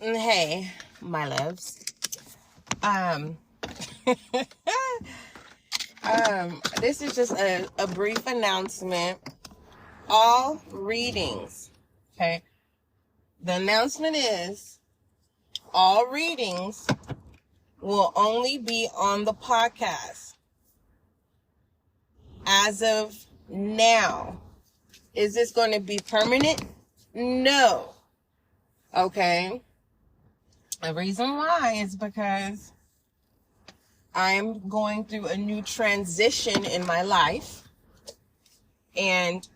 Hey, my loves. This is just a brief announcement. All readings, okay? The announcement is all readings will only be on the podcast as of now. Is this going to be permanent? No. Okay. The reason why is because I'm going through a new transition in my life, and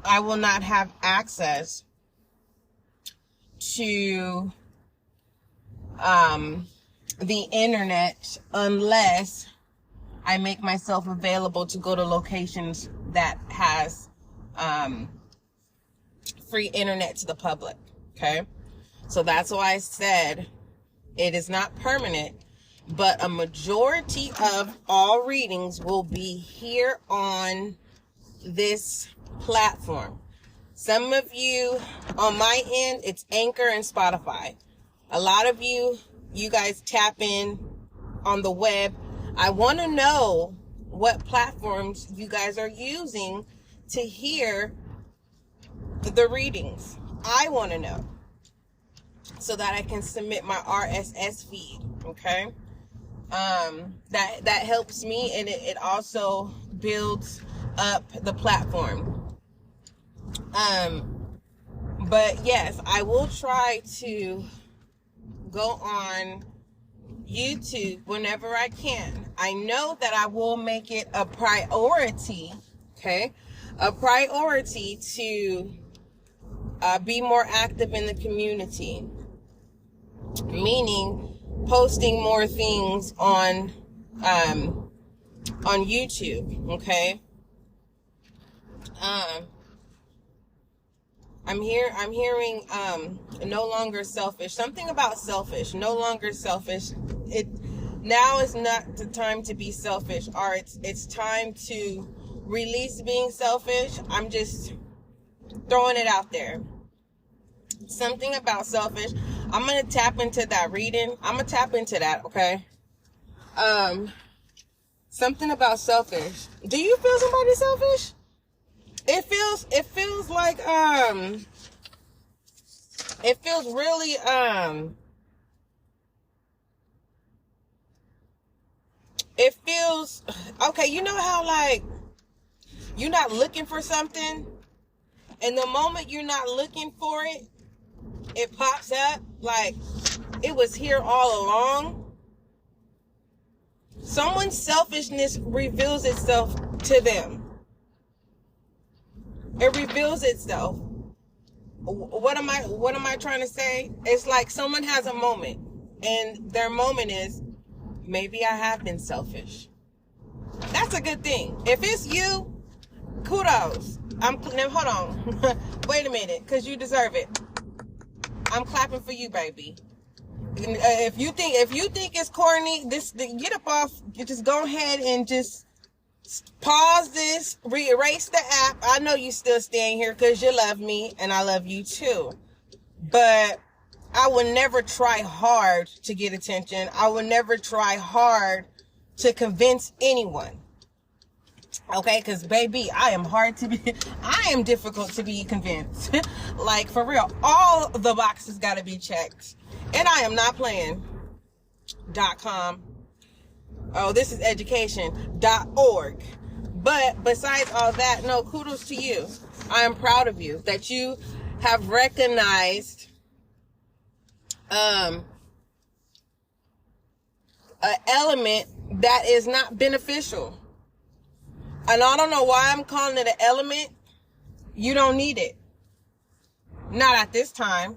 I will not have access to the internet unless I make myself available to go to locations that has free internet to the public. Okay, so that's why I said it is not permanent, but a majority of all readings will be here on this platform. Some of you, on my end, it's Anchor and Spotify. A lot of you guys tap in on the web. I want to know what platforms you guys are using to hear the readings. I want to know so that I can submit my RSS feed. Okay. That helps me, and it also builds up the platform. But yes, I will try to go on YouTube whenever I can. I know that I will make it a priority, okay? A priority to be more active in the community. Meaning posting more things on YouTube, okay? I'm hearing no longer selfish. Something about selfish. No longer selfish. Now is not the time to be selfish, or it's time to release being selfish. I'm just throwing it out there. Something about selfish. I'm gonna tap into that reading. I'm gonna tap into that, okay? Something about selfish. Do you feel somebody selfish? It feels like it feels really it feels okay. You know how like you're not looking for something, and the moment you're not looking for it, it pops up like it was here all along. Someone's selfishness reveals itself to them. It reveals itself. What am I trying to say? It's like someone has a moment, and their moment is, maybe I have been selfish. That's a good thing. If it's you, kudos. Hold on. Wait a minute, because you deserve it. I'm clapping for you, baby. If you think it's corny, get up off. You just go ahead and just pause this, erase the app. I know you still staying here because you love me and I love you too. But I would never try hard to get attention. I would never try hard to convince anyone. Okay, because baby, I am difficult to be convinced. Like, for real, all the boxes got to be checked. And I am not playing. .com. Oh, this is education.org. But besides all that, no, kudos to you. I am proud of you that you have recognized an element that is not beneficial. And I don't know why I'm calling it an element. You don't need it. Not at this time.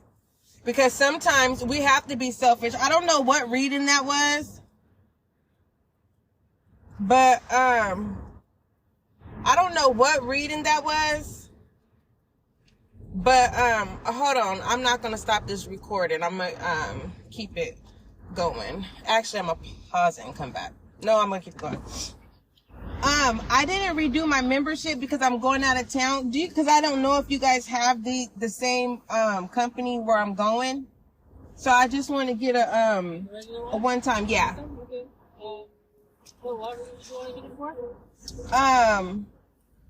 Because sometimes we have to be selfish. I don't know what reading that was. But, I don't know what reading that was. But, hold on. I'm not going to stop this recording. I'm going to, keep it going. Actually, I'm going to pause it and come back. No, I'm going to keep going. I didn't redo my membership because I'm going out of town. Because I don't know if you guys have the same, company where I'm going. So I just want to get a one time, yeah. Okay. What water do you want to get it for?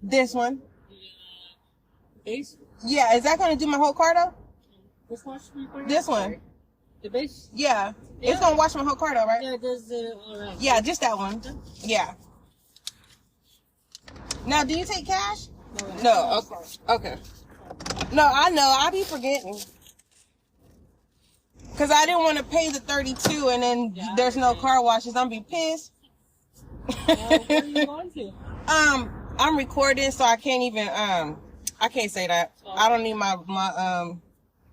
This one. Base? Yeah, is that going to do my whole car though? Which one should we put? This one. The base? Yeah. It's going to wash my whole car though, right? Yeah, it does. Alright. Yeah, just that one. Yeah. Now, do you take cash? No. Okay. No, I know. I be forgetting. Because I didn't want to pay the $32 and then there's no car washes. I'm be pissed. Where are you going to? I'm recording, so I can't even, I can't say that. I don't need my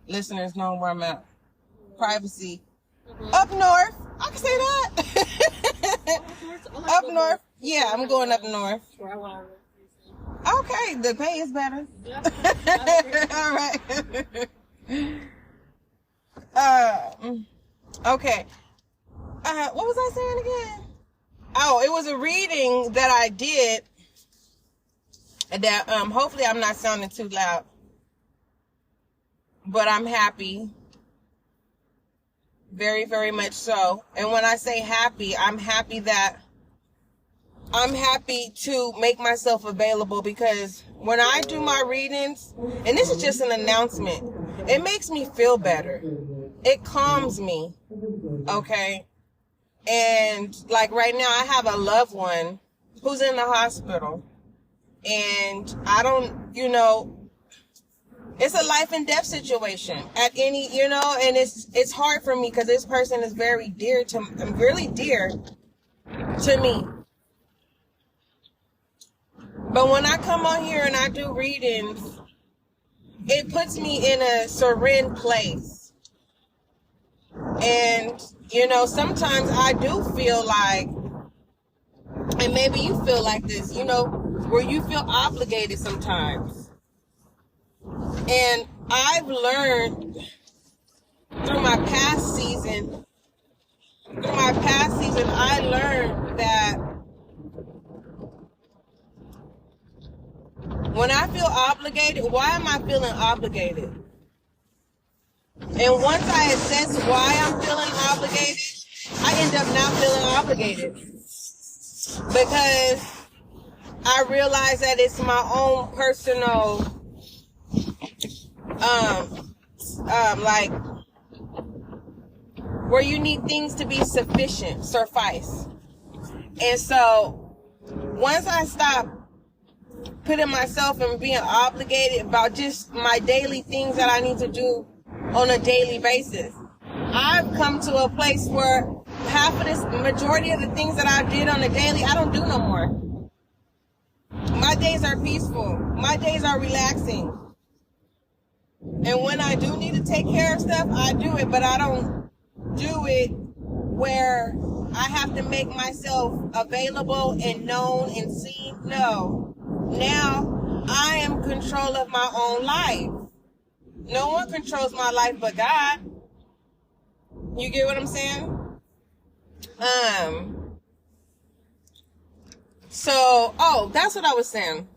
listeners knowing where I'm at. Privacy. Up north. I can say that. Up north. Yeah, I'm going up north. Okay, the pay is better. All right. Okay. What was I saying again? Oh, it was a reading that I did that hopefully I'm not sounding too loud. But I'm happy. Very, very much so. And when I say happy, I'm happy to make myself available, because when I do my readings, and this is just an announcement, it makes me feel better. It calms me. Okay? And like right now, I have a loved one who's in the hospital. And I don't, it's a life and death situation at any, and it's hard for me because this person is really dear to me. But when I come on here and I do readings, it puts me in a serene place. And, sometimes I do feel like, and maybe you feel like this, where you feel obligated sometimes. And I've learned through my past season, I learned that when I feel obligated, why am I feeling obligated? And once I assess why I'm feeling obligated, I end up not feeling obligated. Because I realize that it's my own personal, like, where you need things to be suffice. And so, once I stop putting myself and being obligated about just my daily things that I need to do on a daily basis, I've come to a place where majority of the things that I did on a daily, I don't do no more. My days are peaceful. My days are relaxing. And when I do need to take care of stuff, I do it, but I don't do it where I have to make myself available and known and seen. No. Now, I am in control of my own life. No one controls my life but God. You get what I'm saying? That's what I was saying.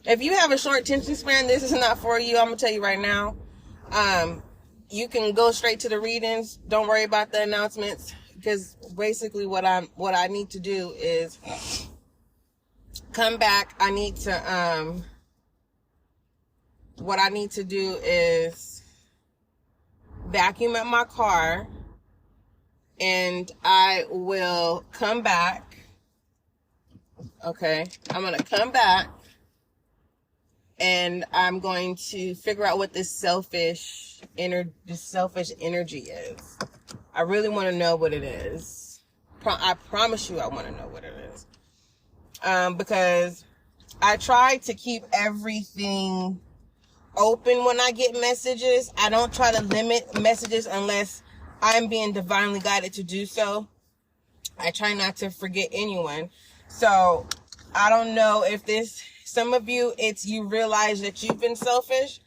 If you have a short attention span, this is not for you. I'm going to tell you right now. You can go straight to the readings. Don't worry about the announcements, because basically what I need to do is come back. What I need to do is vacuum at my car, and I will come back. Okay, I'm going to come back, and I'm going to figure out what this selfish energy is. I really want to know what it is. I promise you I want to know what it is. Because I try to keep everything open when I get messages. I don't try to limit messages unless I'm being divinely guided to do so. I try not to forget anyone. So I don't know if some of you, you realize that you've been selfish.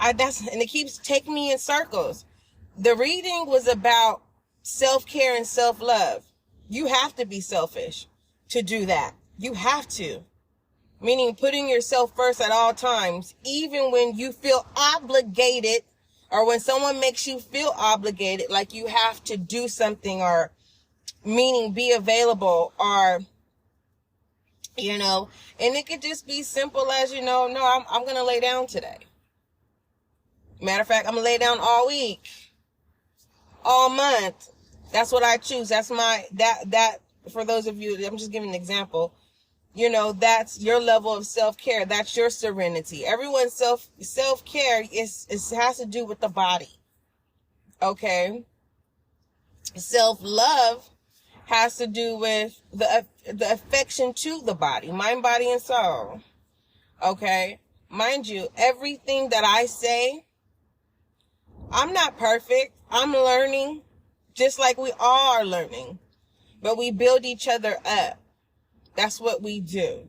And it keeps taking me in circles. The reading was about self-care and self-love. You have to be selfish to do that. You have to. Meaning putting yourself first at all times, even when you feel obligated or when someone makes you feel obligated, like you have to do something, or meaning be available, or, you know, and it could just be simple as, you know, no, I'm going to lay down today. Matter of fact, I'm going to lay down all week, all month. That's what I choose. That's my, that, for those of you, I'm just giving an example. You know, that's your level of self-care. That's your serenity. Everyone's self-care has to do with the body. Okay. Self-love has to do with the affection to the body, mind, body, and soul. Okay. Mind you, everything that I say, I'm not perfect. I'm learning, just like we all are learning, but we build each other up. That's what we do.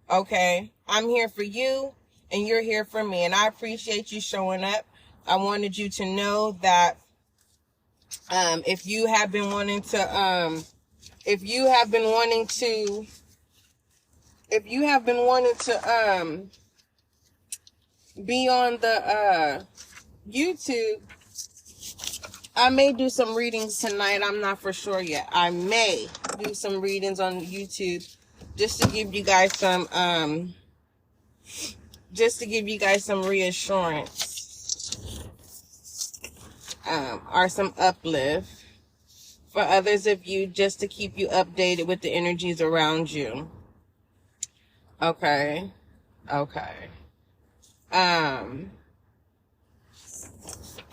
Okay? I'm here for you, and you're here for me, and I appreciate you showing up. I wanted you to know that if you have been wanting to be on the YouTube, I may do some readings tonight. I'm not for sure yet. I may do some readings on YouTube just to give you guys some reassurance, or some uplift for others of you, just to keep you updated with the energies around you. Okay.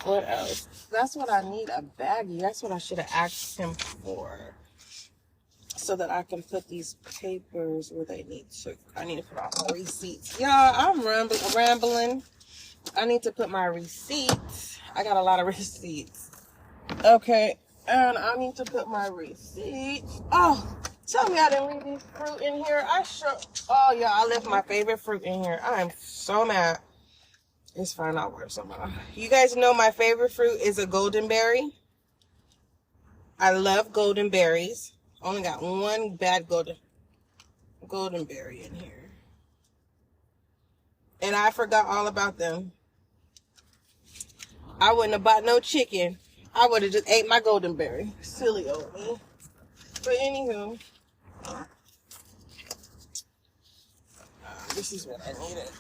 What else? That's what I need, a baggie. That's what I should have asked him for, so that I can put these papers where they need to. I need to put all my receipts. Y'all, I'm rambling. I need to put my receipts. I got a lot of receipts. Okay, and I need to put my receipts. Oh, tell me I didn't leave these fruit in here. Oh, yeah, I left my favorite fruit in here. I am so mad. It's fine, I'll wear some off. You guys know my favorite fruit is a golden berry. I love golden berries. Only got one bad golden berry in here. And I forgot all about them. I wouldn't have bought no chicken. I would have just ate my golden berry. Silly old me. But anywho, this is what I needed.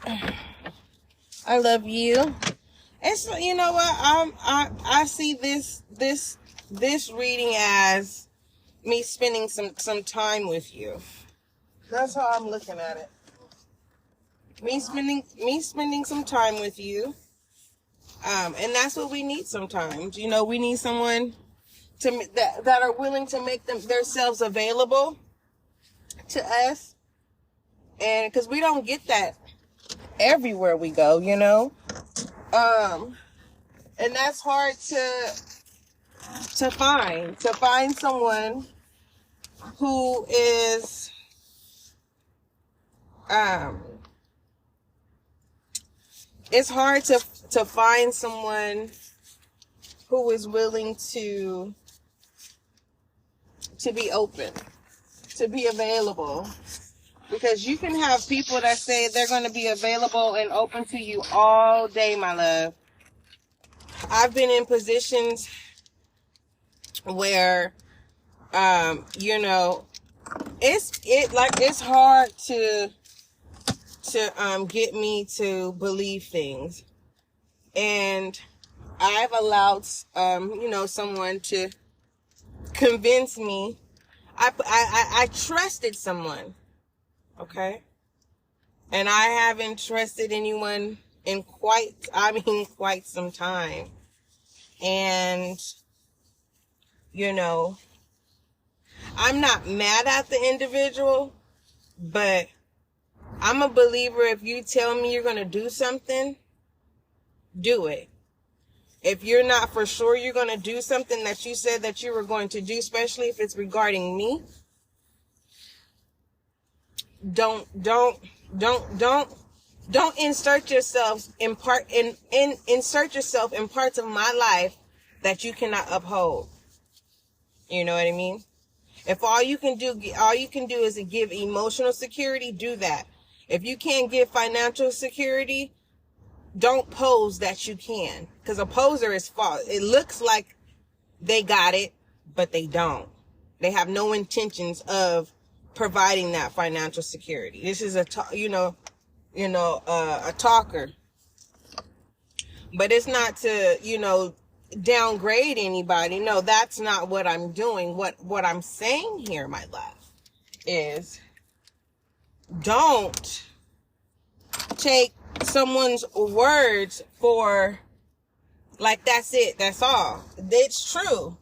I love you. It's, you know what? I see this reading as me spending some time with you. That's how I'm looking at it. Me spending some time with you. And that's what we need sometimes. You know, we need someone that are willing to make themselves available to us. And because we don't get that everywhere we go, you know. And that's hard to find someone who is it's hard to find someone who is willing to be open, to be available. Because you can have people that say they're going to be available and open to you all day, my love. I've been in positions where, you know, it's hard to get me to believe things. And I've allowed, you know, someone to convince me. I trusted someone. Okay. And I haven't trusted anyone in quite some time. And, you know, I'm not mad at the individual, but I'm a believer. If you tell me you're going to do something, do it. If you're not for sure you're going to do something that you said that you were going to do, especially if it's regarding me, don't insert yourself in insert yourself in parts of my life that you cannot uphold. You know what I mean? If all you can do is to give emotional security, do that. If you can't give financial security, don't pose that you can, because a poser is false. It looks like they got it, but they don't. They have no intentions of providing that financial security. This is a talker, but it's not to downgrade anybody. No, that's not what I'm doing. What I'm saying here, my love, is don't take someone's words for like that's it, that's all. It's true.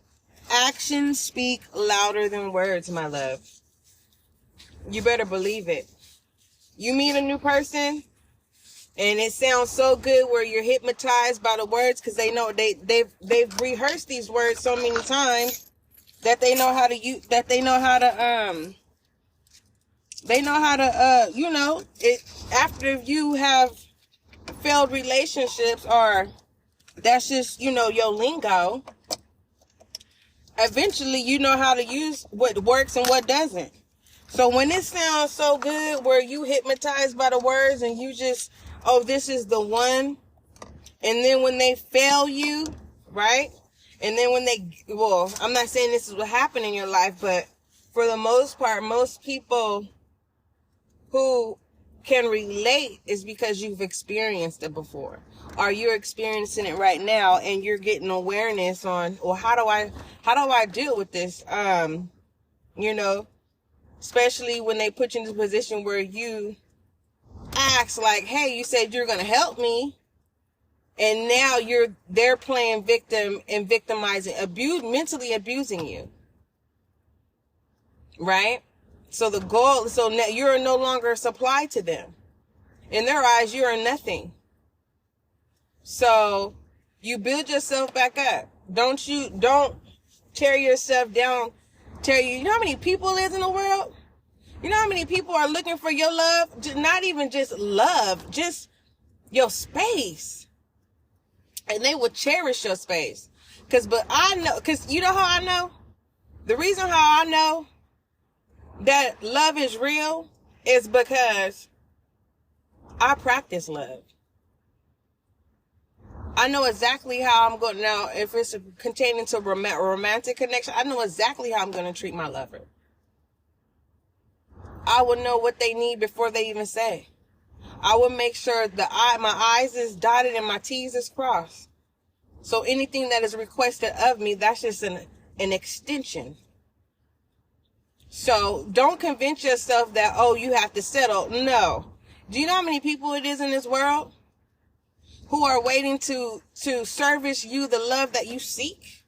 Actions speak louder than words, my love. You better believe it. You meet a new person and it sounds so good where you're hypnotized by the words, because they know they've rehearsed these words so many times that they know how to use, after you have failed relationships, or that's just your lingo, eventually you know how to use what works and what doesn't. So when it sounds so good where you hypnotized by the words and you just, oh, this is the one, and then when they fail you, right, and then when I'm not saying this is what happened in your life, but for the most part, most people who can relate is because you've experienced it before, or you're experiencing it right now, and you're getting awareness on, well, how do I deal with this? Especially when they put you in a position where you ask like, hey, you said you're going to help me, and now they're playing victim and victimizing, mentally abusing you, right? So now you're no longer a supply to them. In their eyes, you're a nothing. So you build yourself back up. Don't tear yourself down. You know how many people is in the world? You know how many people are looking for your love? Not even just love, just your space. And they will cherish your space. Cause you know how I know? The reason how I know that love is real is because I practice love. I know exactly how I'm going now. If it's containing to romantic connection, I know exactly how I'm going to treat my lover. I will know what they need before they even say. I will make sure my I's is dotted and my T's is crossed. So anything that is requested of me, that's just an extension. So don't convince yourself that, oh, you have to settle. No. Do you know how many people it is in this world who are waiting to service you the love that you seek?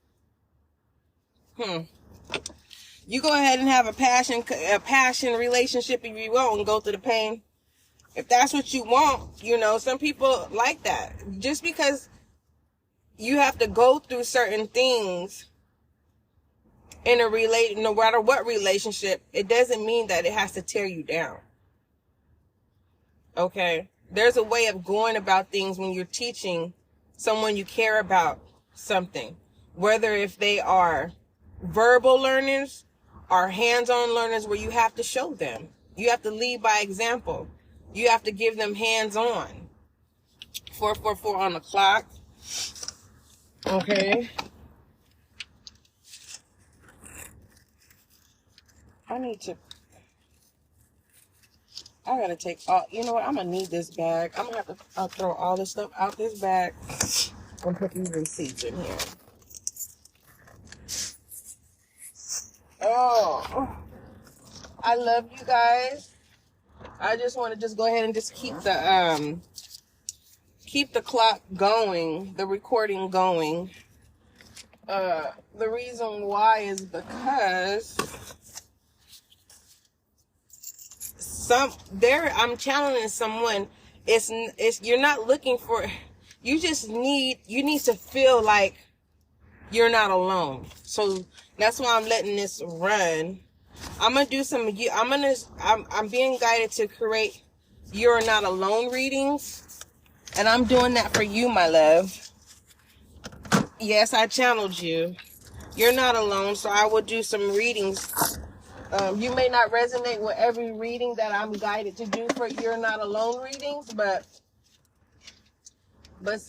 You go ahead and have a passion relationship if you want and go through the pain. If that's what you want, some people like that. Just because you have to go through certain things no matter what relationship, it doesn't mean that it has to tear you down. Okay? There's a way of going about things when you're teaching someone you care about something. Whether if they are verbal learners or hands-on learners where you have to show them. You have to lead by example. You have to give them hands-on. 444 on the clock. Okay? I gotta take all, you know what, I'm gonna need this bag. I'm gonna have to throw all this stuff out this bag and put these receipts in here. Oh, I love you guys. I just want to go ahead and just keep the clock going, the recording going. The reason why is because I'm challenging someone. It's you're not looking for, you need to feel like you're not alone. So that's why I'm letting this run. I'm gonna do I'm being guided to create You're Not Alone readings, and I'm doing that for you, my love. Yes, I channeled you. You're not alone, so I will do some readings. You may not resonate with every reading that I'm guided to do for You're Not Alone readings, but But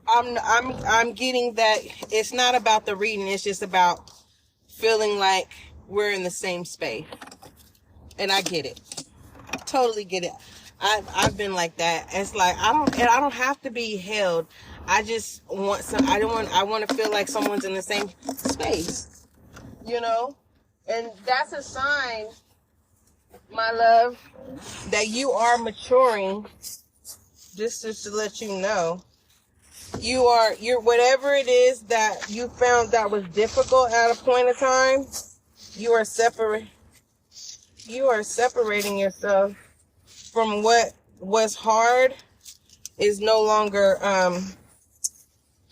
I'm getting that it's not about the reading. It's just about feeling like we're in the same space. And I get it. Totally get it. I've been like that. It's like I don't have to be held. I just want I want to feel like someone's in the same space. You know? And that's a sign, my love, that you are maturing. Just to let you know. You're whatever it is that you found that was difficult at a point of time, you are separating yourself from what was hard is no longer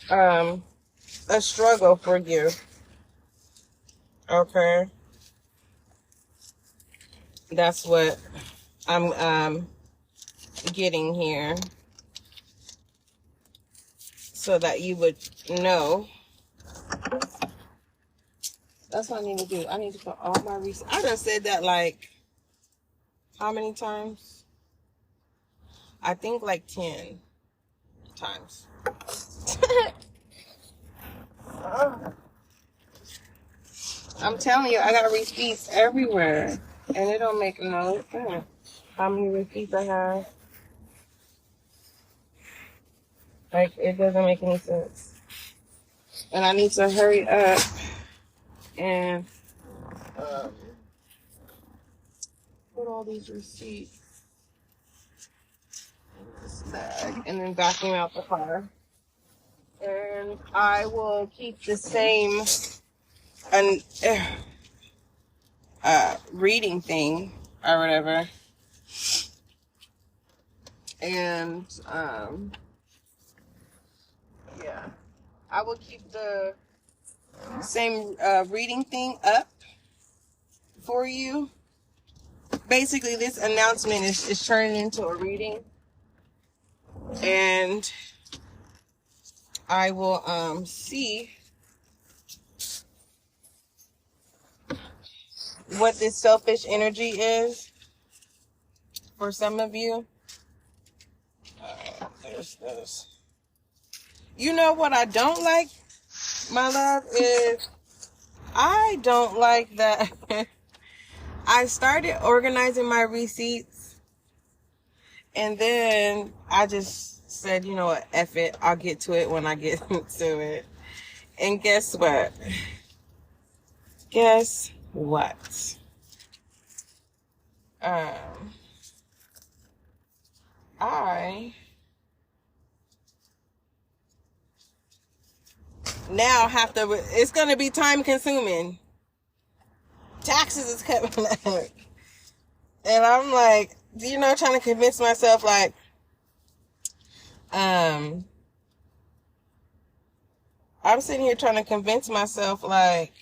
a struggle for you. Okay? That's what I'm getting here. So that you would know. That's what I need to do. I need to put all my receipts. I done said that like, how many times? I think like 10 times. I'm telling you, I got receipts everywhere. And it don't make no sense how many receipts I have. Like, it doesn't make any sense. And I need to hurry up and put all these receipts in this bag and then vacuum out the car. And I will keep the same reading thing or whatever. And yeah, I will keep the same reading thing up for you. Basically, this announcement is turning into a reading, and I will see what this selfish energy is for some of you. There's this. You know what I don't like, my love, is I don't like that I started organizing my receipts and then I just said, you know what, F it, I'll get to it when I get to it. And guess what? I now have to, it's going to be time consuming. Taxes is coming up. And I'm like, trying to convince myself like, I'm sitting here trying to convince myself like,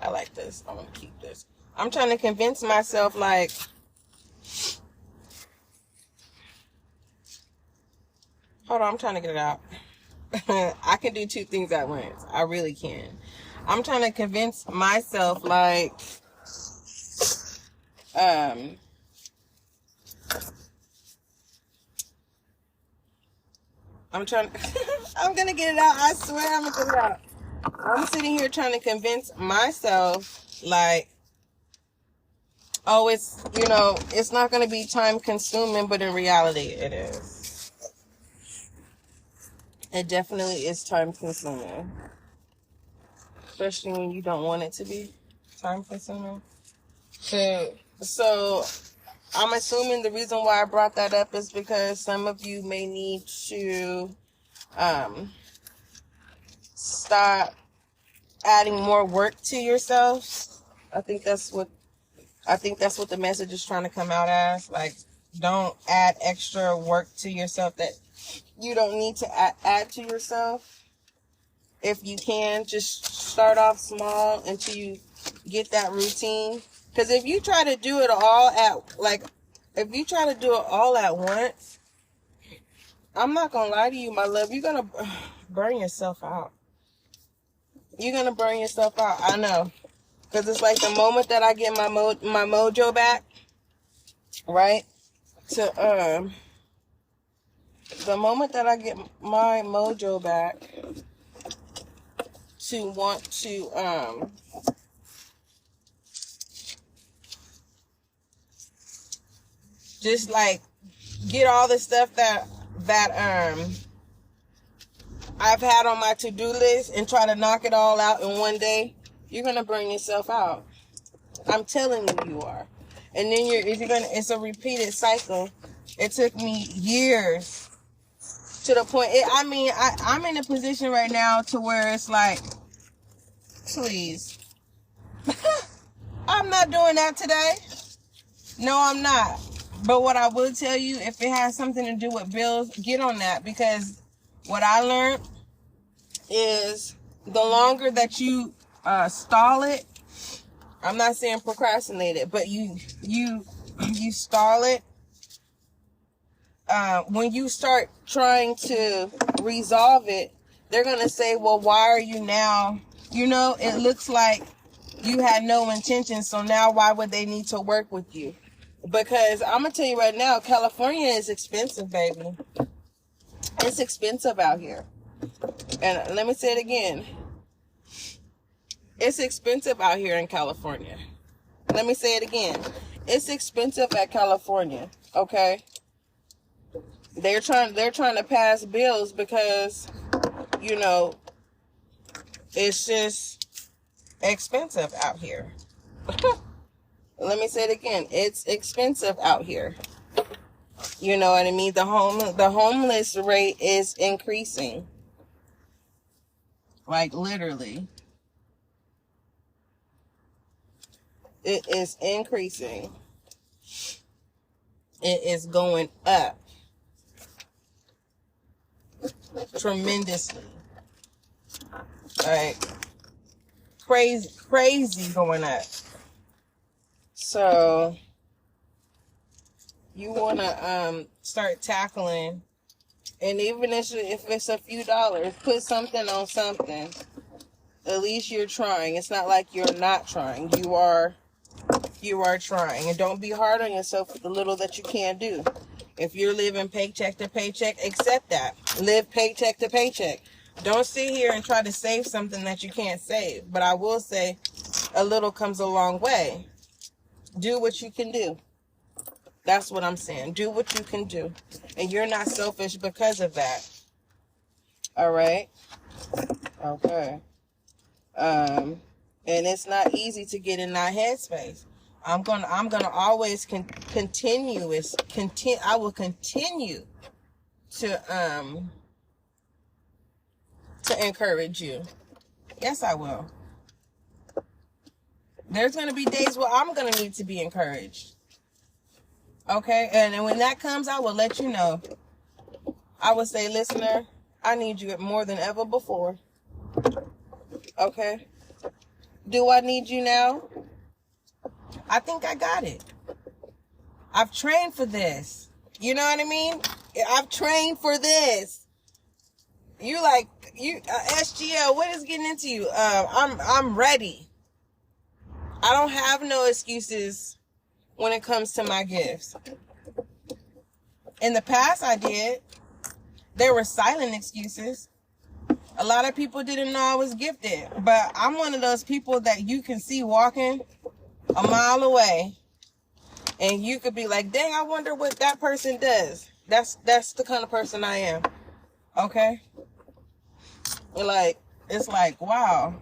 I like this. I'm going to keep this. I'm trying to convince myself like, hold on, I'm trying to get it out. I can do two things at once. I really can. I'm trying to convince myself like, I'm trying I'm going to get it out. I swear I'm going to get it out. I'm sitting here trying to convince myself like, oh, it's, it's not going to be time consuming, but in reality it is. It definitely is time consuming. Especially when you don't want it to be time consuming. So I'm assuming the reason why I brought that up is because some of you may need to stop adding more work to yourselves. I think that's what the message is trying to come out as. Like, don't add extra work to yourself that you don't need to add to yourself. If you can, just start off small until you get that routine. Because if you try to do it all at once, I'm not going to lie to you, my love, you're going to burn yourself out. You're going to burn yourself out. I know. Because it's like the moment that I get my mojo back, right? to the moment that I get my mojo back, to want to just like get all the stuff that I've had on my to-do list and try to knock it all out in one day, you're gonna burn yourself out. I'm telling you, you are. And then it's a repeated cycle. It took me years to the point. I'm in a position right now to where it's like, please, I'm not doing that today. No, I'm not. But what I will tell you, if it has something to do with bills, get on that, because what I learned is the longer that you stall it, I'm not saying procrastinate it, but you stall it. When you start trying to resolve it, they're gonna say, well, why are you now? It looks like you had no intention, so now why would they need to work with you? Because I'm gonna tell you right now, California is expensive, baby. It's expensive out here. And let me say it again. It's expensive out here in California. Let me say it again. It's expensive at California, okay? They're trying to pass bills because, it's just expensive out here. Let me say it again. It's expensive out here. You know what I mean? The homeless rate is increasing. Like, literally. It is increasing. It is going up tremendously. Like, crazy going up. So you want to start tackling, and even if it's a few dollars, put something on something. At least you're trying. It's not like you're not trying. You are trying. And don't be hard on yourself for the little that you can do. If you're living paycheck to paycheck, accept that. Live paycheck to paycheck. Don't sit here and try to save something that you can't save. But I will say, a little comes a long way. Do what you can do. That's what I'm saying. Do what you can do. And you're not selfish because of that. All right? Okay. And it's not easy to get in that headspace. I'm gonna always continue to encourage you. Yes, I will. There's gonna be days where I'm gonna need to be encouraged. Okay, and when that comes, I will let you know. I will say, listener, I need you more than ever before. Okay? Do I need you now? I think I got it. I've trained for this. You know what I mean? I've trained for this. SGL, what is getting into you? I'm ready. I don't have no excuses when it comes to my gifts. In the past, I did. There were silent excuses. A lot of people didn't know I was gifted, but I'm one of those people that you can see walking a mile away, and you could be like, dang, I wonder what that person does. That's the kind of person I am. Okay? It's like, wow,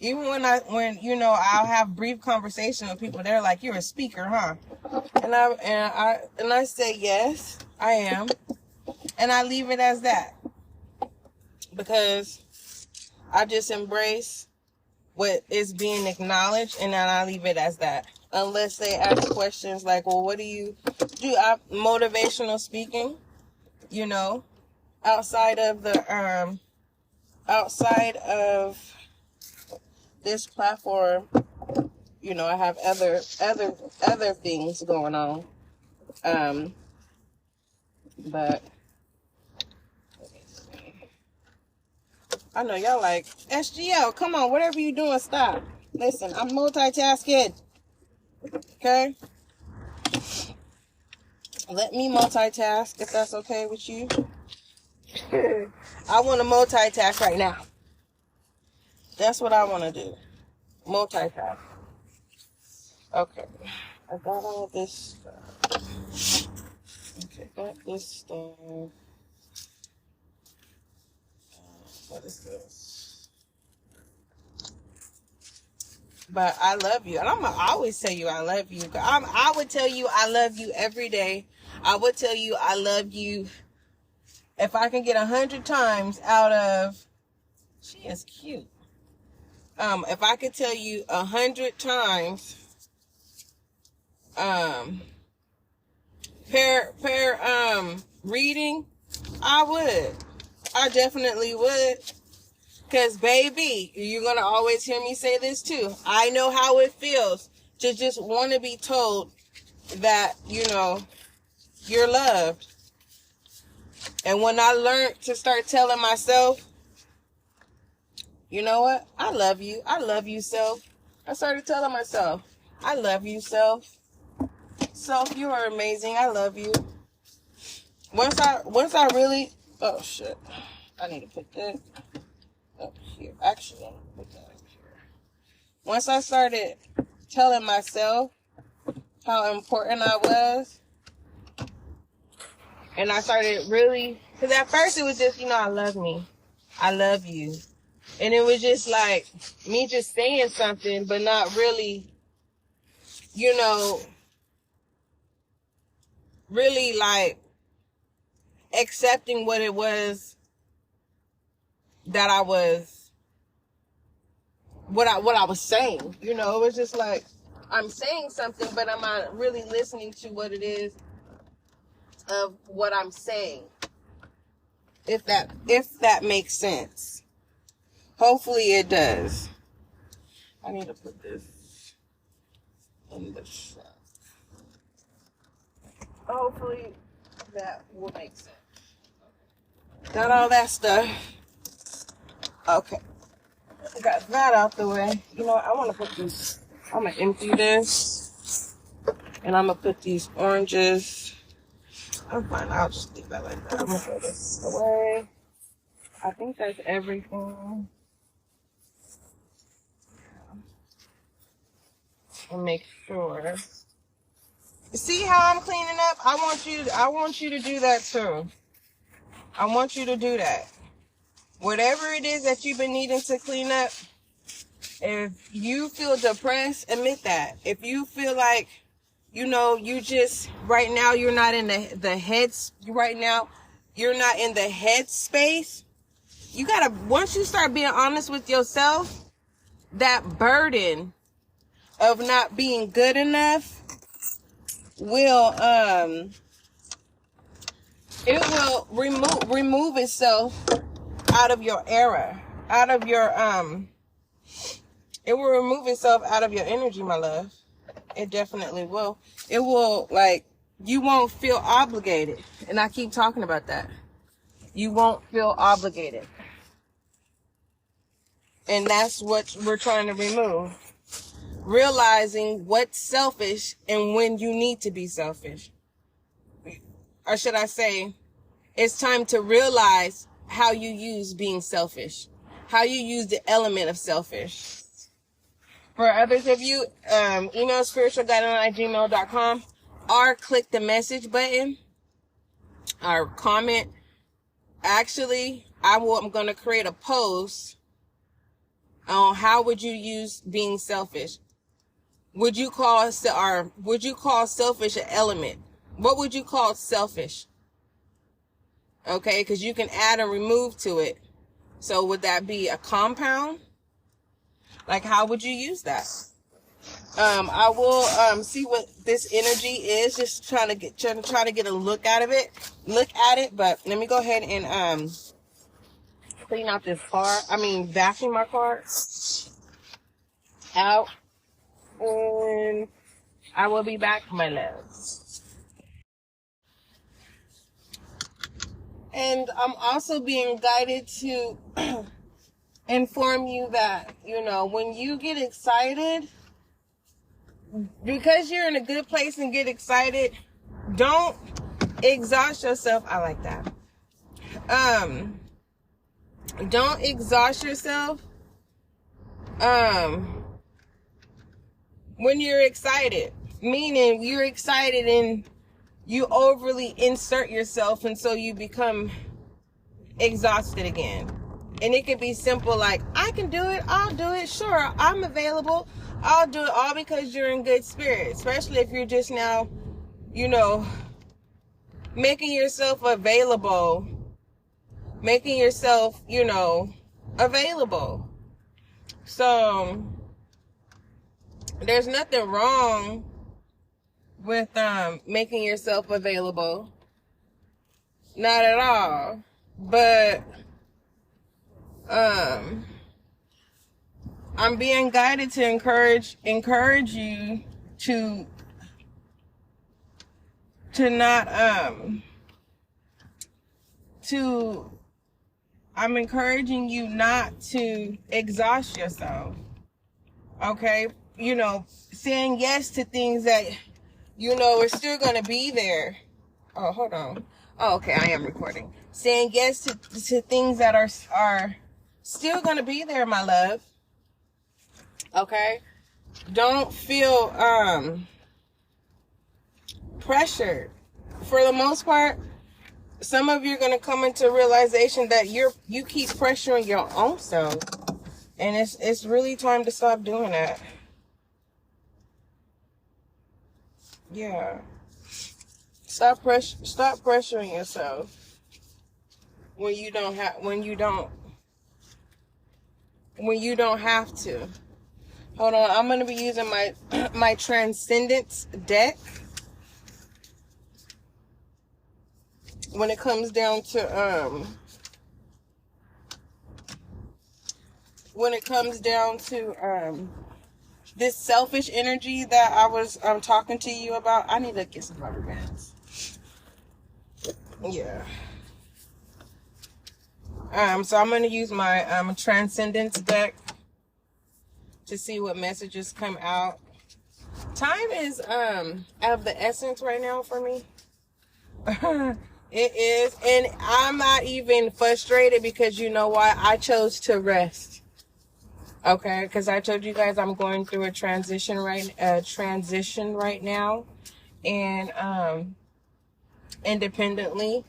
even when I'll have brief conversation with people, they're like, you're a speaker, huh? And I say, yes, I am. And I leave it as that. Because I just embrace what is being acknowledged, and then I leave it as that. Unless they ask questions like, well, what do you do? Motivational speaking, outside of this platform, I have other things going on. But I know y'all like, SGL, come on, whatever you doing, stop. Listen, I'm multitasking. Okay? Let me multitask if that's okay with you. I want to multitask right now. That's what I want to do. Multitask. Okay. I got all of this stuff. Okay, got this stuff. What is this? But I love you. And I always tell you I love you. I would tell you I love you every day. I would tell you I love you if I can get 100 times out of... She is cute. If I could tell you 100 times... reading, I would. I definitely would. Because, baby, you're going to always hear me say this too. I know how it feels to just want to be told that, you're loved. And when I learned to start telling myself, you know what? I love you. I love you, self. I started telling myself, I love you, self. Self, you are amazing. I love you. Once I really... Oh, shit. I need to put that up here. Actually, I need to put that up here. Once I started telling myself how important I was, and I started really... Because at first it was just, I love me. I love you. And it was just like me just saying something, but not really, really like accepting what it was that I was, what I was saying. It was just like, I'm saying something, but I'm not really listening to what it is of what I'm saying. If that makes sense. Hopefully it does. I need to put this in the shop. Hopefully that will make sense. Got all that stuff. Okay. Got that out the way. I want to put this. I'm going to empty this. And I'm going to put these oranges. I'm fine. I'll just leave that like that. I'm going to throw this away. I think that's everything. And make sure. See how I'm cleaning up? I want you to do that too. I want you to do that. Whatever it is that you've been needing to clean up, if you feel depressed, admit that. If you feel like, you just, right now you're not in the heads, right now you're not in the head space, you gotta, once you start being honest with yourself, that burden of not being good enough will it will remove itself out of your era, out of your it will remove itself out of your energy, my love. It definitely will. It will, like, you won't feel obligated. And I keep talking about that. You won't feel obligated. And that's what we're trying to remove. Realizing what's selfish and when you need to be selfish. Or should I say, it's time to realize how you use being selfish. How you use the element of selfish. For others of you, email spiritualguidance@gmail.com or click the message button or comment. Actually, I'm going to create a post on how would you use being selfish. Would you call selfish an element? What would you call selfish? Okay, because you can add and remove to it. So would that be a compound? Like, how would you use that? I will see what this energy is. Just trying to get a look at it. But let me go ahead and clean out this car. Vacuum my car out. And I will be back, my love. And I'm also being guided to inform you that, when you get excited, because you're in a good place and get excited, don't exhaust yourself. I like that. Don't exhaust yourself when you're excited, meaning you're excited and you overly insert yourself, and so you become exhausted again. And it could be simple, like, I can do it, I'll do it, sure, I'm available, I'll do it, all because you're in good spirits. Especially if you're just now, making yourself available, available. So there's nothing wrong with making yourself available, not at all. But I'm being guided to encourage you to not I'm encouraging you not to exhaust yourself. Okay? Saying yes to things that are still gonna be there. Oh, hold on. Oh, okay, I am recording. Saying yes to things that are still gonna be there, my love. Okay? Don't feel pressured. For the most part, some of you are gonna come into realization that you keep pressuring your own self. And it's really time to stop doing that. Yeah. Stop pressuring yourself when you don't have to. Hold on, I'm gonna be using my Transcendence deck when it comes down to this selfish energy that I was talking to you about. I need to get some rubber bands. Yeah. So I'm going to use my Transcendence deck to see what messages come out. Time is of the essence right now for me. It is, and I'm not even frustrated because you know why? I chose to rest. Okay, because I told you guys I'm going through a transition right now, and independently,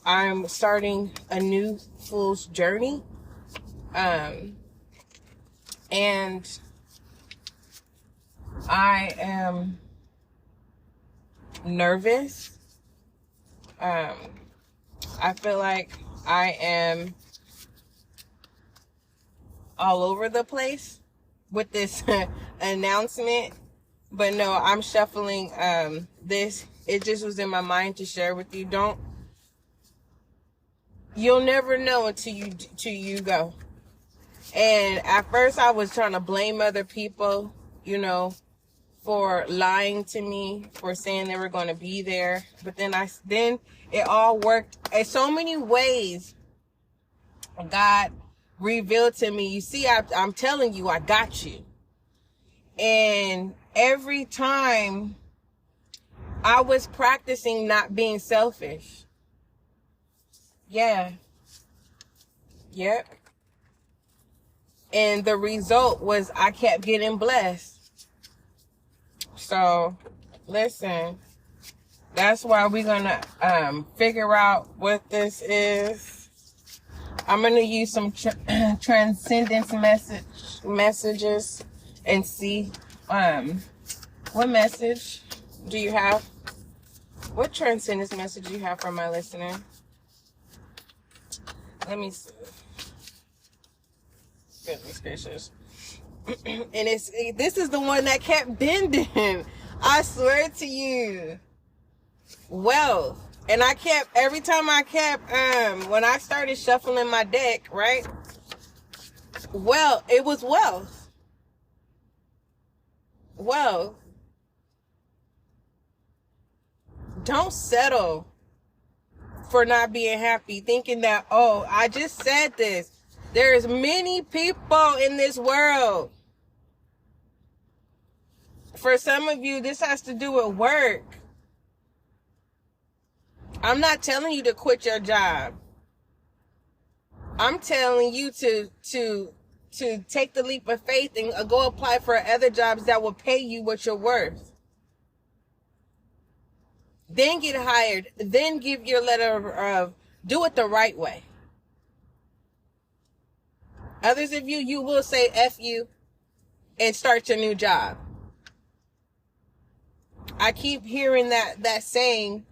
I'm starting a new fool's journey, and I am nervous. I feel like I am all over the place with this announcement, but no, I'm shuffling this. It just was in my mind to share with you. You'll never know until you go. And at first I was trying to blame other people, for lying to me, for saying they were going to be there. But then it all worked in so many ways. God revealed to me, you see, I'm telling you, I got you. And every time I was practicing not being selfish. Yeah. Yep. And the result was I kept getting blessed. So, listen, that's why we're gonna figure out what this is. I'm gonna use some transcendence messages and see what message do you have? What transcendence message do you have for my listener? Let me see. Goodness gracious. And this is the one that kept bending. I swear to you. Wealth. And every time when I started shuffling my deck, right? Well, it was wealth. Wealth. Don't settle for not being happy, thinking that, oh, I just said this. There's many people in this world. For some of you, this has to do with work. I'm not telling you to quit your job. I'm telling you to take the leap of faith and go apply for other jobs that will pay you what you're worth. Then get hired. Then give your letter of do it the right way. Others of you will say F you and start your new job. I keep hearing that saying,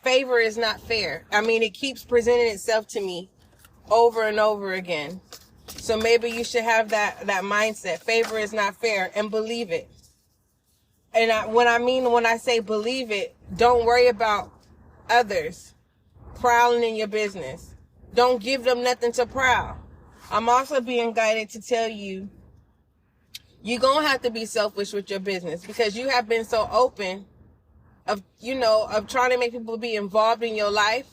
favor is not fair. I mean, it keeps presenting itself to me over and over again. So maybe you should have that mindset. Favor is not fair, and believe it. And when I say believe it, don't worry about others prowling in your business. Don't give them nothing to prowl. I'm also being guided to tell you, you're going to have to be selfish with your business because you have been so open of trying to make people be involved in your life,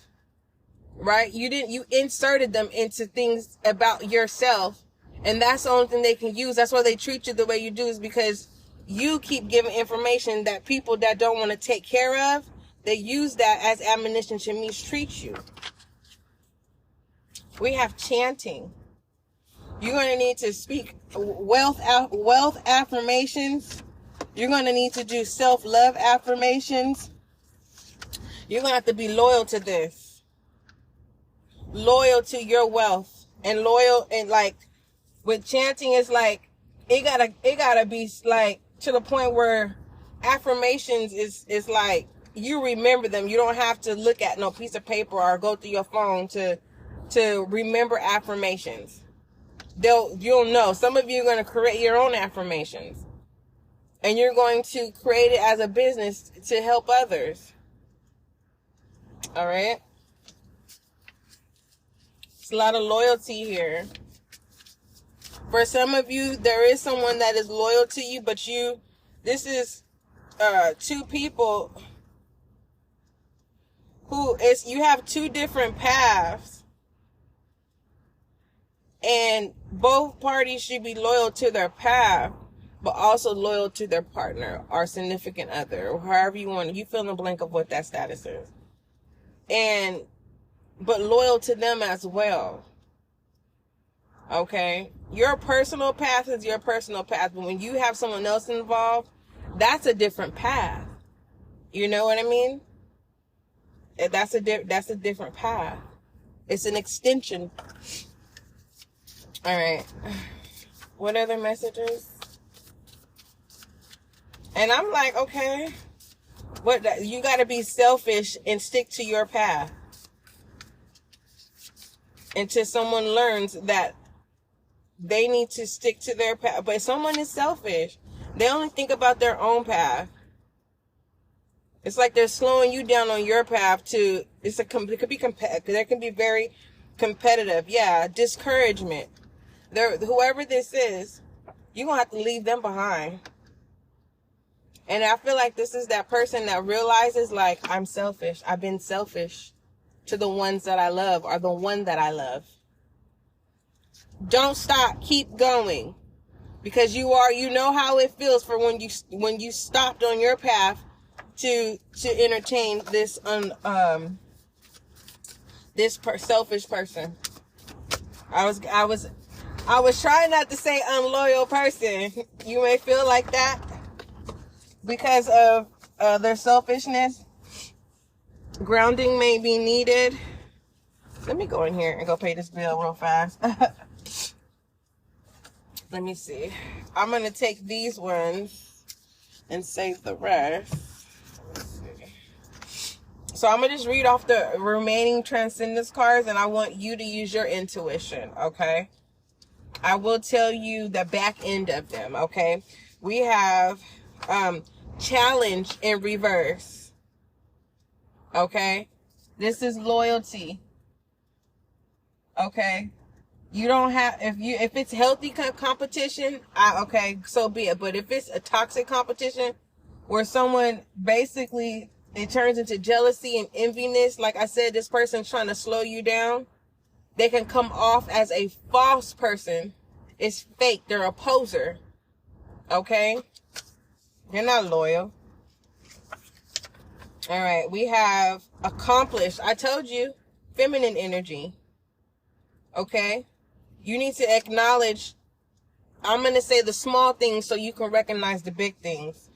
right? You inserted them into things about yourself, and that's the only thing they can use. That's why they treat you the way you do, is because you keep giving information that people that don't want to take care of, they use that as ammunition to mistreat you. We have chanting. You're going to need to speak wealth affirmations. You're going to need to do self-love affirmations. You're going to have to be loyal to this. Loyal to your wealth. And loyal, and like with chanting, it's like it gotta be like to the point where affirmations is like you remember them. You don't have to look at no piece of paper or go through your phone to remember affirmations. You'll know. Some of you are going to create your own affirmations, and you're going to create it as a business to help others. All right. It's a lot of loyalty here. For some of you, there is someone that is loyal to you, but this is two people you have two different paths. And both parties should be loyal to their path, but also loyal to their partner or significant other, or however you fill in the blank of what that status is. But loyal to them as well. Okay? Your personal path is your personal path, but when you have someone else involved, that's a different path. You know what I mean? That's a different path. It's an extension. All right. What other messages? And I'm like, okay, you got to be selfish and stick to your path until someone learns that they need to stick to their path. But if someone is selfish, they only think about their own path. It's like they're slowing you down on your path it could be competitive. There can be very competitive. Yeah, discouragement. Whoever this is, you're going to have to leave them behind. And I feel like this is that person that realizes, like, I'm selfish. I've been selfish to the ones that I love or the one that I love. Don't stop. Keep going. Because you know how it feels for when you stopped on your path to entertain this selfish person. I was trying not to say unloyal person. You may feel like that because of their selfishness. Grounding may be needed. Let me go in here and go pay this bill real fast. Let me see. I'm going to take these ones and save the rest. So I'm going to just read off the remaining transcendence cards, and I want you to use your intuition, okay? I will tell you the back end of them, okay? We have challenge in reverse, okay? This is loyalty, okay? You don't have, if it's healthy competition, okay, so be it. But if it's a toxic competition where someone basically, it turns into jealousy and enviness, like I said, this person's trying to slow you down. They can come off as a false person. It's fake. They're a poser. Okay? They're not loyal. All right, we have accomplished. I told you, feminine energy. Okay? You need to acknowledge, I'm going to say the small things so you can recognize the big things.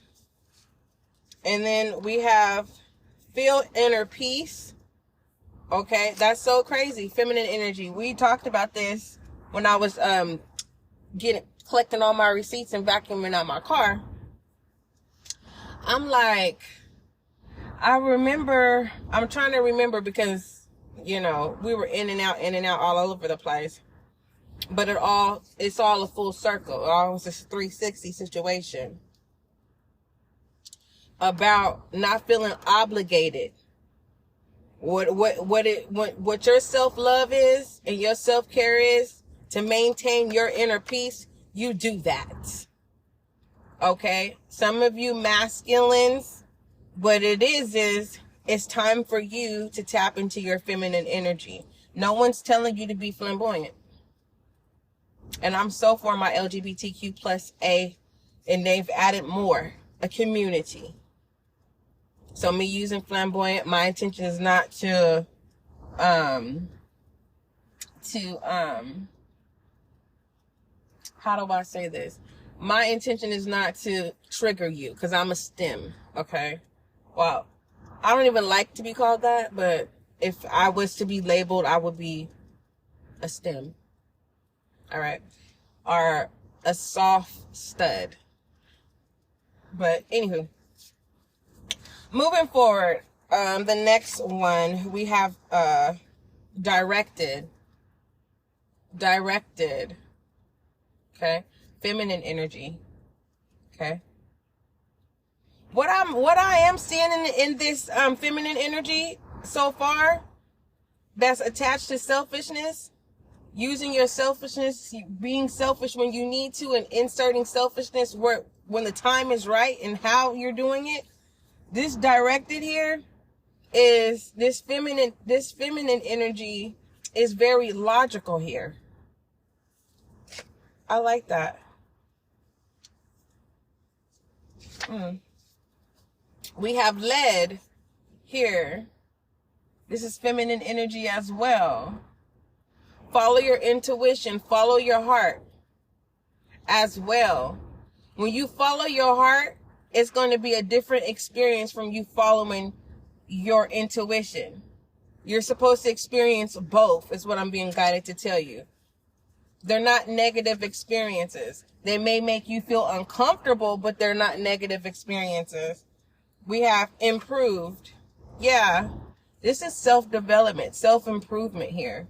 And then we have feel inner peace. Okay? That's so crazy. Feminine energy. We talked about this when I was collecting all my receipts and vacuuming out my car. I'm like, I'm trying to remember because, we were in and out all over the place. But it's all a full circle. It all was a 360 situation about not feeling obligated. What your self-love is and your self-care is to maintain your inner peace, you do that. Okay? Some of you masculines, what it is it's time for you to tap into your feminine energy. No one's telling you to be flamboyant. And I'm so for my LGBTQ plus A, and they've added more, a community. So me using flamboyant, my intention is not to how do I say this? My intention is not to trigger you, because I'm a STEM, okay? Well, I don't even like to be called that, but if I was to be labeled, I would be a STEM. All right. Or a soft stud. But anywho, moving forward, the next one we have directed. Okay, feminine energy. Okay. What I am seeing in this feminine energy so far, that's attached to selfishness. Using your selfishness, being selfish when you need to, and inserting selfishness when the time is right and how you're doing it. This directed here is this feminine energy is very logical here. I like that. We have led here. This is feminine energy as well. Follow your intuition. Follow your heart as well. When you follow your heart, it's going to be a different experience from you following your intuition. You're supposed to experience both, is what I'm being guided to tell you. They're not negative experiences. They may make you feel uncomfortable, but they're not negative experiences. We have improved. Yeah, this is self-development, self-improvement here.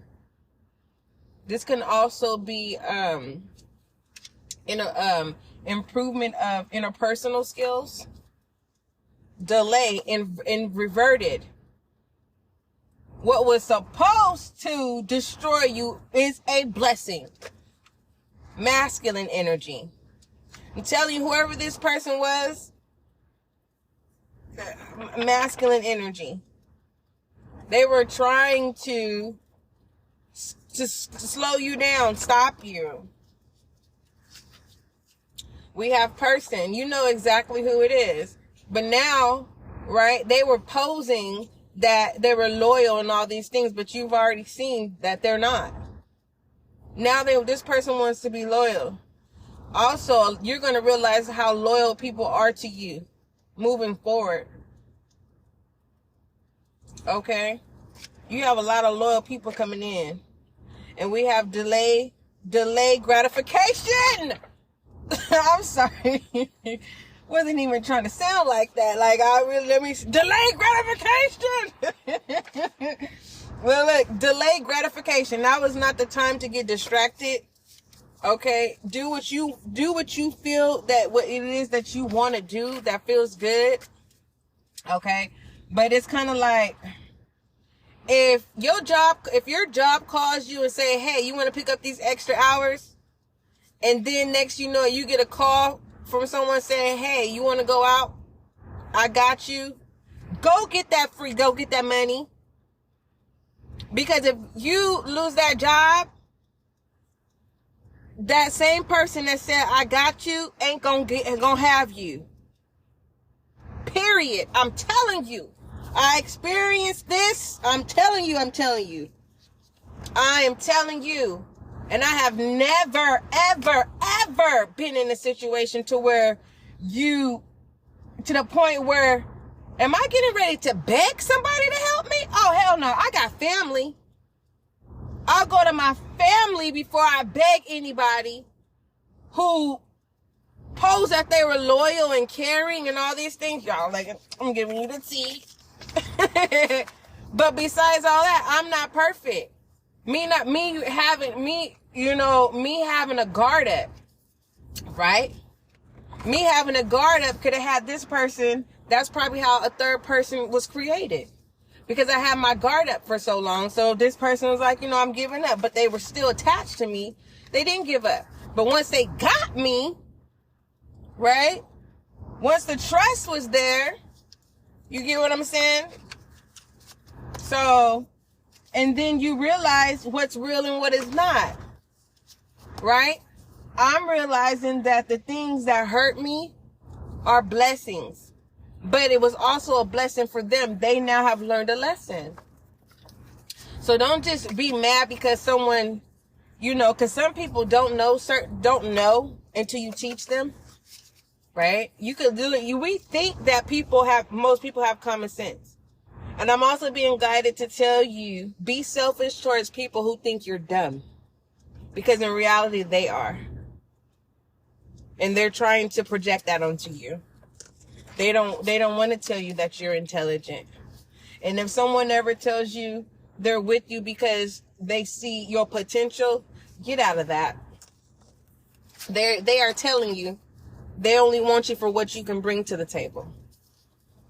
This can also be improvement of interpersonal skills. Delay in reverted. What was supposed to destroy you is a blessing. Masculine energy. I'm telling you, whoever this person was, masculine energy. They were trying to slow you down, stop you. We have person. You know exactly who it is. But now, right, they were posing that they were loyal and all these things, but you've already seen that they're not. Now this person wants to be loyal. Also, you're going to realize how loyal people are to you moving forward. Okay? You have a lot of loyal people coming in. And we have delay gratification. I'm sorry. Wasn't even trying to sound like that. Like, delay gratification. Well, look, delay gratification. Now is not the time to get distracted. Okay? Do what you feel that what it is that you want to do that feels good. Okay? But it's kind of like, if your job calls you and say, hey, you want to pick up these extra hours? And then next you know, you get a call from someone saying, hey, you want to go out? I got you. Go get that money. Because if you lose that job, that same person that said, I got you, ain't gonna have you. Period. I'm telling you. I experienced this. I'm telling you. I am telling you. And I have never, ever, ever been in a situation to where to the point where, am I getting ready to beg somebody to help me? Oh, hell no. I got family. I'll go to my family before I beg anybody who posed that they were loyal and caring and all these things. Y'all, like, I'm giving you the tea. But besides all that, I'm not perfect. Me having a guard up, right? Me having a guard up could have had this person. That's probably how a third person was created. Because I had my guard up for so long. So this person was like, I'm giving up. But they were still attached to me. They didn't give up. But once they got me, right? Once the trust was there, you get what I'm saying? So, and then you realize what's real and what is not, right? I'm realizing that the things that hurt me are blessings, but it was also a blessing for them. They now have learned a lesson. So don't just be mad because someone, because some people don't know until you teach them, right? You could we think that most people have common sense. And I'm also being guided to tell you, be selfish towards people who think you're dumb. Because in reality, they are. And they're trying to project that onto you. They don't want to tell you that you're intelligent. And if someone ever tells you they're with you because they see your potential, get out of that. They are telling you they only want you for what you can bring to the table.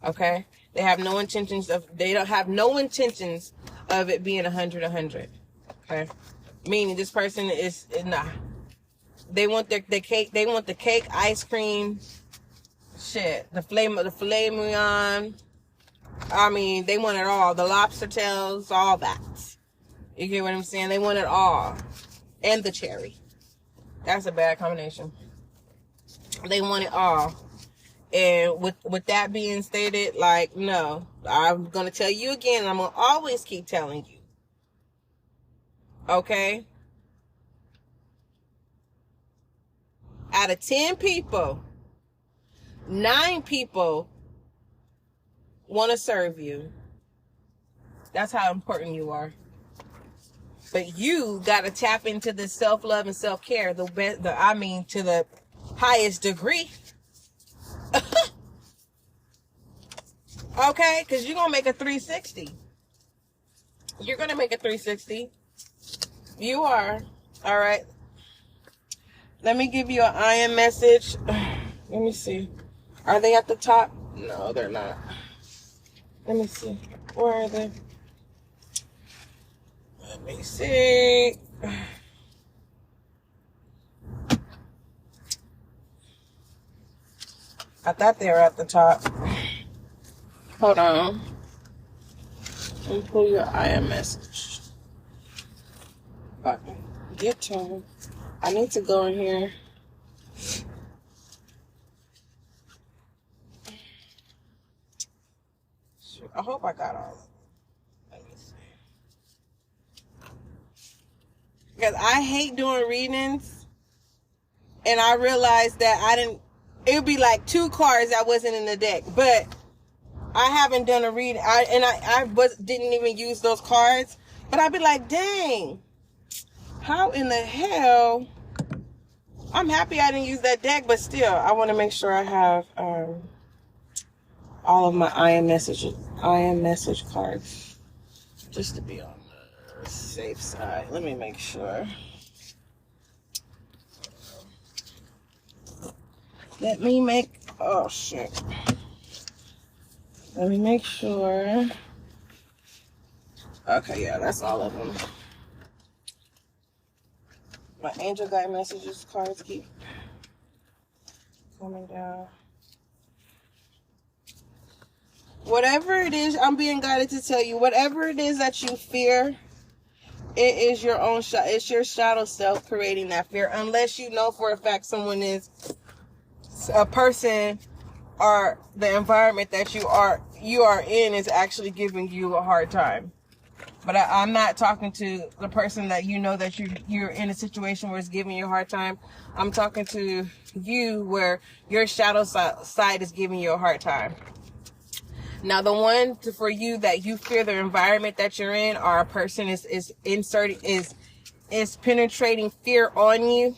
Okay? They don't have no intentions of it being 100. Okay? Meaning this person is nah. They want the cake, ice cream, shit, the filet mignon. I mean, they want it all. The lobster tails, all that. You get what I'm saying? They want it all. And the cherry. That's a bad combination. They want it all. And with that being stated, like, no, I'm going to tell you again, and I'm going to always keep telling you. Okay? Out of 10 people, 9 people want to serve you. That's how important you are. But you got to tap into the self-love and self-care, to the highest degree. Okay, because you're going to make a 360. You're going to make a 360. You are. All right. Let me give you an IM message. Let me see. Are they at the top? No, they're not. Let me see. Where are they? Let me see. I thought they were at the top. Hold on. Let me pull your IM message. Okay. Get to them. I need to go in here. Shoot, I hope I got all of them. Let me see. Because I hate doing readings. And I realized that it would be like 2 cards that wasn't in the deck. But I haven't done a reading. Didn't even use those cards. But I'd be like, dang. How in the hell? I'm happy I didn't use that deck, but still, I want to make sure I have all of my IM message cards, just to be on the safe side. Let me make sure. Oh shit. Let me make sure. Okay, yeah, that's all of them. My angel guide messages cards keep coming down. Whatever it is, I'm being guided to tell you, whatever it is that you fear, it is your own it's your shadow self creating that fear. Unless you know for a fact someone is a person or the environment that you are you are in is actually giving you a hard time. But I'm not talking to the person that you know that you're in a situation where it's giving you a hard time. I'm talking to you where your shadow side is giving you a hard time. Now, the one for you that you fear the environment that you're in, or a person is penetrating fear on you.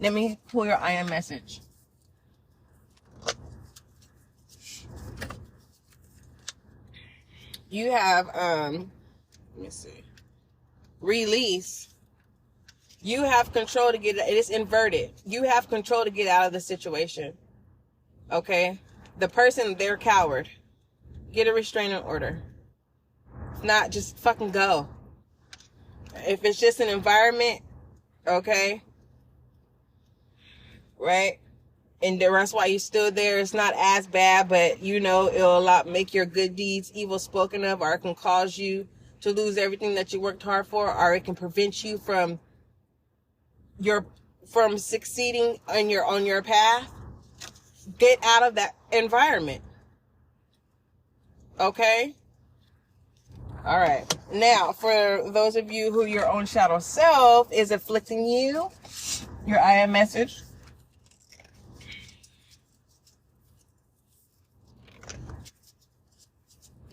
Let me pull your I am message. You have let me see. Release. You have control to get it. It's inverted. You have control to get out of the situation. Okay? The person, they're a coward. Get a restraining order. If not, just fucking go. If it's just an environment, okay? Right? And that's why you're still there. It's not as bad, but you know, it'll make your good deeds evil spoken of, or it can cause you to lose everything that you worked hard for, or it can prevent you from succeeding on your path. Get out of that environment. Okay? All right. Now, for those of you who your own shadow self is afflicting you, your I am message.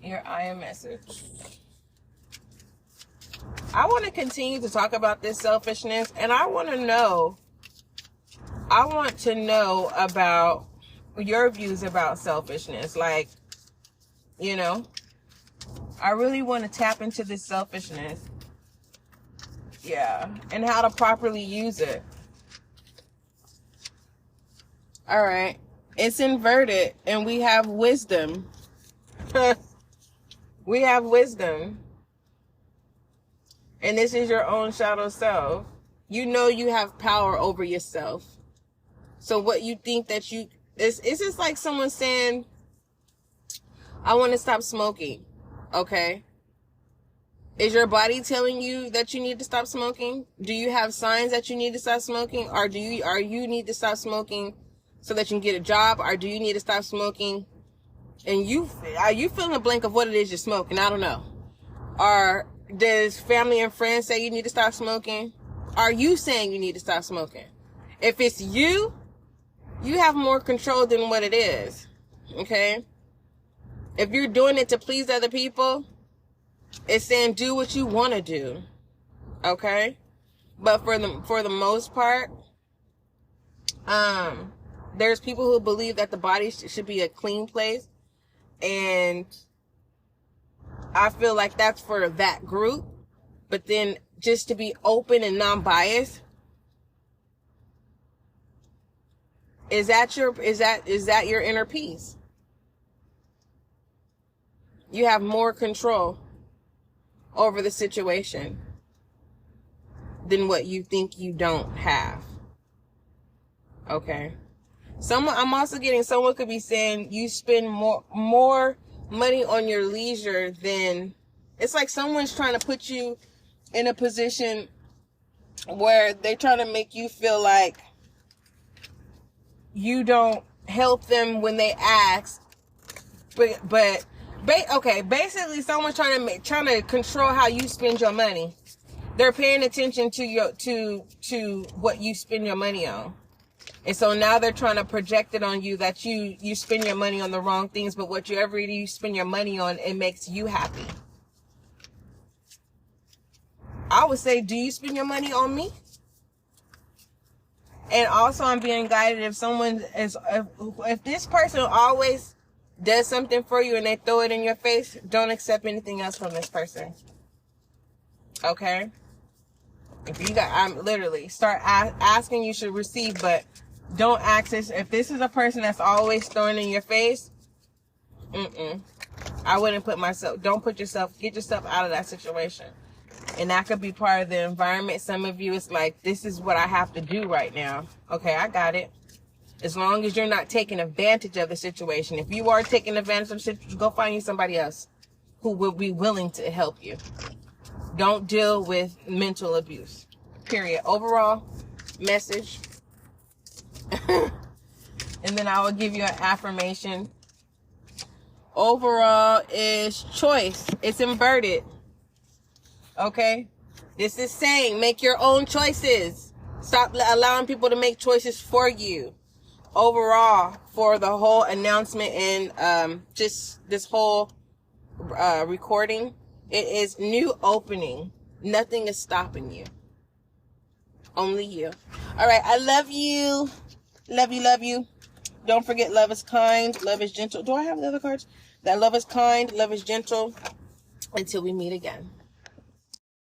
Your I am message. I want to continue to talk about this selfishness, and I want to know about your views about selfishness. Like, you know, I really want to tap into this selfishness. Yeah. And how to properly use it. All right. It's inverted, and we have wisdom. We have wisdom. And this is your own shadow self. You know you have power over yourself. So what you think that it's just like someone saying, I want to stop smoking. Okay. Is your body telling you that you need to stop smoking? Do you have signs that you need to stop smoking? Or you need to stop smoking so that you can get a job? Or do you need to stop smoking and are you feeling a blank of what it is you're smoking? I don't know. Or does family and friends say you need to stop smoking? Are you saying you need to stop smoking? If it's you have more control than what it is. Okay? If you're doing it to please other people, it's saying do what you want to do. Okay? But for the most part, there's people who believe that the body should be a clean place. And I feel like that's for that group. But then just to be open and non-biased, is that your inner peace? You have more control over the situation than what you think you don't have. Okay. I'm also getting someone could be saying you spend more money on your leisure than, it's like someone's trying to put you in a position where they're trying to make you feel like you don't help them when they ask. But basically someone's trying to control how you spend your money. They're paying attention to what you spend your money on. And so now they're trying to project it on you that you spend your money on the wrong things, but whatever you spend your money on, it makes you happy. I would say, do you spend your money on me? And also I'm being guided if this person always does something for you and they throw it in your face, don't accept anything else from this person. Okay? I'm literally start asking, you should receive, but don't access. If this is a person that's always throwing in your face, I wouldn't get yourself out of that situation. And that could be part of the environment. Some of you, it's like, this is what I have to do right now. Okay, I got it. As long as you're not taking advantage of the situation. If you are taking advantage of the situation, go find you somebody else who will be willing to help you. Don't deal with mental abuse. Period. Overall message. And then I will give you an affirmation. overall is choice. It's inverted. Okay? This is saying make your own choices. Stop allowing people to make choices for you. Overall, for the whole announcement and just this whole recording, it is new opening. Nothing is stopping you. Only you. All right. I love you. Love you. Love you. Don't forget, love is kind. Love is gentle. Do I have the other cards? That love is kind. Love is gentle. Until we meet again.